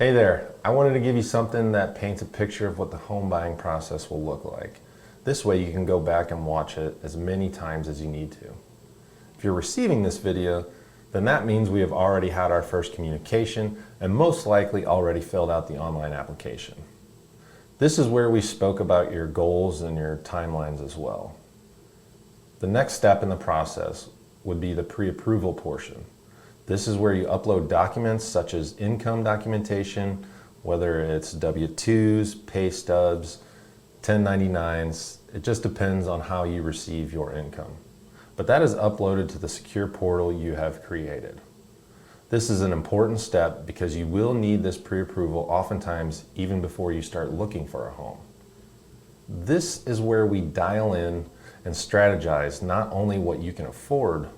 Hey there, I wanted to give you something that paints a picture of what the home buying process will look like. This way you can go back and watch it as many times as you need to. If you're receiving this video, then that means we have already had our first communication and most likely already filled out the online application. This is where we spoke about your goals and your timelines as well. The next step in the process would be the pre-approval portion. This is where you upload documents such as income documentation, whether it's W-2s, pay stubs, 1099s. It just depends on how you receive your income. But that is uploaded to the secure portal you have created. This is an important step because you will need this pre-approval oftentimes even before you start looking for a home. This is where we dial in and strategize not only what you can afford,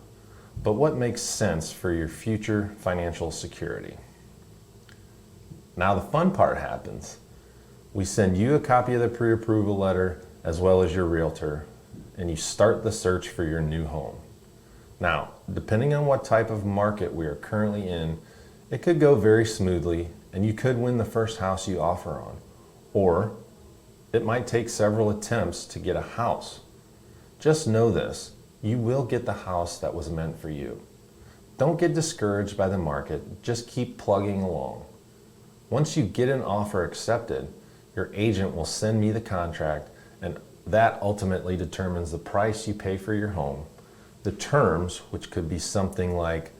but what makes sense for your future financial security. Now the fun part happens. We send you a copy of the pre-approval letter as well as your realtor, and you start the search for your new home. Now, depending on what type of market we are currently in, it could go very smoothly and you could win the first house you offer on. Or it might take several attempts to get a house. Just know this. You will get the house that was meant for you. Don't get discouraged by the market, just keep plugging along. Once you get an offer accepted, your agent will send me the contract, and that ultimately determines the price you pay for your home, the terms, which could be something like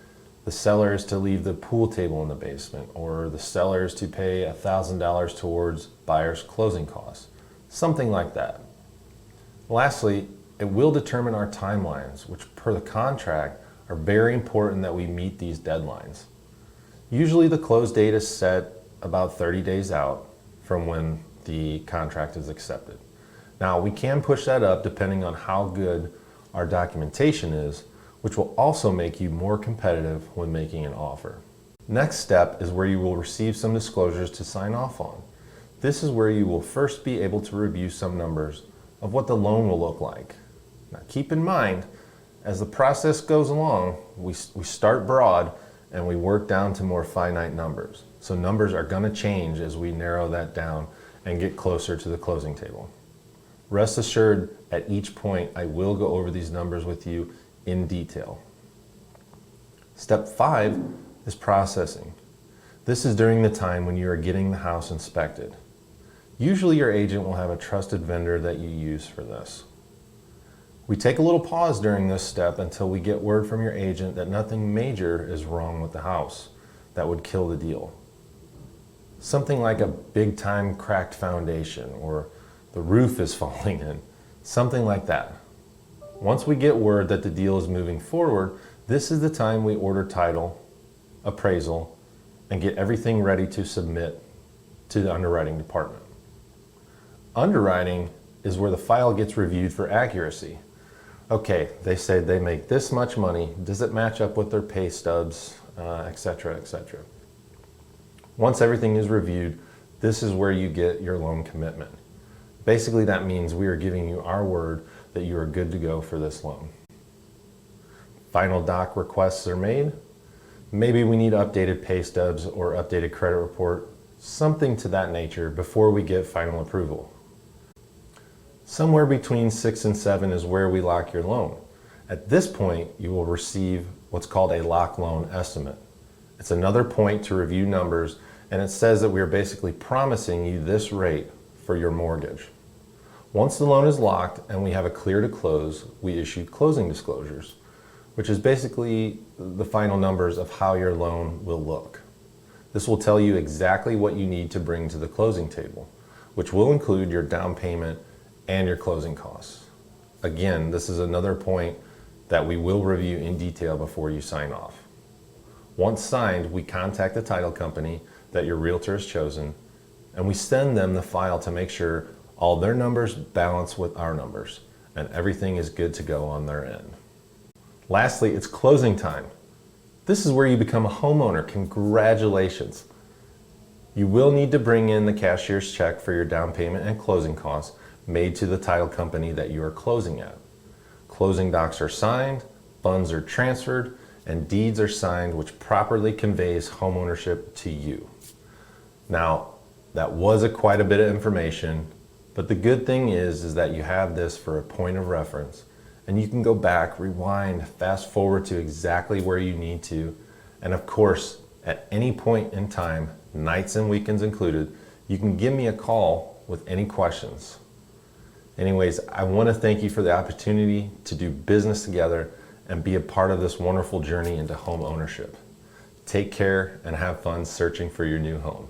the seller is to leave the pool table in the basement, or the seller is to pay $1,000 towards buyer's closing costs, something like that. Lastly, it will determine our timelines, which per the contract are very important that we meet these deadlines. Usually the close date is set about 30 days out from when the contract is accepted. Now we can push that up depending on how good our documentation is, which will also make you more competitive when making an offer. Next step is where you will receive some disclosures to sign off on. This is where you will first be able to review some numbers of what the loan will look like. Now keep in mind, as the process goes along, we start broad and we work down to more finite numbers. So numbers are going to change as we narrow that down and get closer to the closing table. Rest assured, at each point I will go over these numbers with you in detail. Step 5 is processing. This is during the time when you are getting the house inspected. Usually your agent will have a trusted vendor that you use for this. We take a little pause during this step until we get word from your agent that nothing major is wrong with the house that would kill the deal. Something like a big time cracked foundation or the roof is falling in, something like that. Once we get word that the deal is moving forward, this is the time we order title, appraisal, and get everything ready to submit to the underwriting department. Underwriting is where the file gets reviewed for accuracy. Okay, they say they make this much money. Does it match up with their pay stubs, etc., etc. Once everything is reviewed, this is where you get your loan commitment. Basically, that means we are giving you our word that you are good to go for this loan. Final doc requests are made. Maybe we need updated pay stubs or updated credit report, something to that nature before we get final approval. Somewhere between 6 and 7 is where we lock your loan. At this point, you will receive what's called a lock loan estimate. It's another point to review numbers, and it says that we are basically promising you this rate for your mortgage. Once the loan is locked and we have a clear to close, we issue closing disclosures, which is basically the final numbers of how your loan will look. This will tell you exactly what you need to bring to the closing table, which will include your down payment and your closing costs. Again, this is another point that we will review in detail before you sign off. Once signed, we contact the title company that your realtor has chosen, and we send them the file to make sure all their numbers balance with our numbers and everything is good to go on their end. Lastly, it's closing time. This is where you become a homeowner. Congratulations. You will need to bring in the cashier's check for your down payment and closing costs made to the title company that you are closing at. Closing docs are signed, funds are transferred, and deeds are signed, which properly conveys homeownership to you. Now, that was quite a bit of information, but the good thing is that you have this for a point of reference, and you can go back, rewind, fast forward to exactly where you need to. And of course, at any point in time, nights and weekends included, you can give me a call with any questions. Anyways, I want to thank you for the opportunity to do business together and be a part of this wonderful journey into home ownership. Take care and have fun searching for your new home.